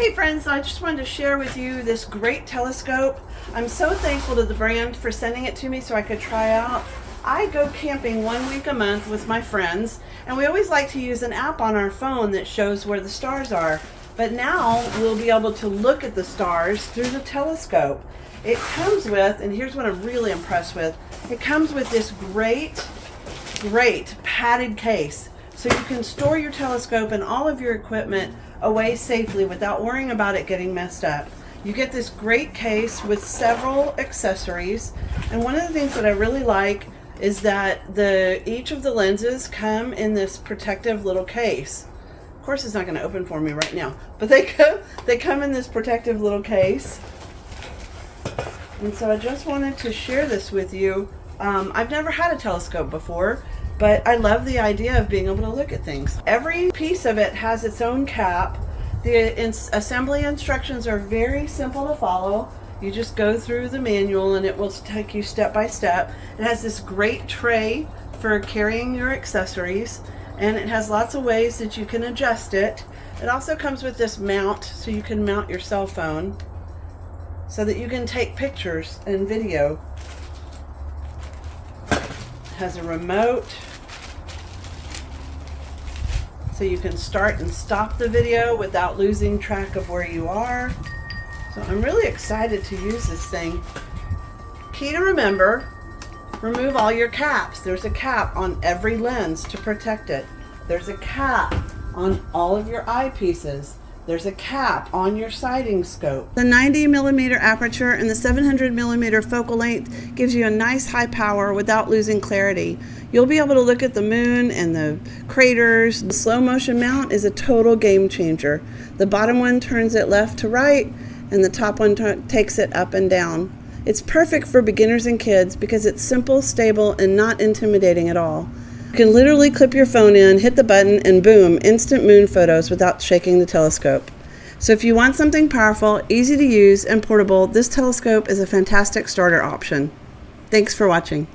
Hey friends, I just wanted to share with you this great telescope. I'm so thankful to the brand for sending it to me so I could try out. I go camping 1 week a month with my friends, and we always like to use an app on our phone that shows where the stars are. But now we'll be able to look at the stars through the telescope. It comes with, and here's what I'm really impressed with, it comes with this great padded case. So you can store your telescope and all of your equipment away safely without worrying about it getting messed up. You get this great case with several accessories, and one of the things that I really like is that each of the lenses come in this protective little case. Of course it's not going to open for me right now, but they come in this protective little case. And so I just wanted to share this with you. I've never had a telescope before, but I love the idea of being able to look at things. Every piece of it has its own cap. The assembly instructions are very simple to follow. You just go through the manual and it will take you step by step. It has this great tray for carrying your accessories, and it has lots of ways that you can adjust it. It also comes with this mount so you can mount your cell phone so that you can take pictures and video. It has a remote so you can start and stop the video without losing track of where you are. So I'm really excited to use this thing. Key to remember, remove all your caps. There's a cap on every lens to protect it. There's a cap on all of your eyepieces. There's a cap on your sighting scope. The 90mm aperture and the 700mm focal length gives you a nice high power without losing clarity. You'll be able to look at the moon and the craters. The slow motion mount is a total game changer. The bottom one turns it left to right, and the top one takes it up and down. It's perfect for beginners and kids because it's simple, stable, and not intimidating at all. You can literally clip your phone in, hit the button, and boom, instant moon photos without shaking the telescope. So if you want something powerful, easy to use, and portable, this telescope is a fantastic starter option. Thanks for watching.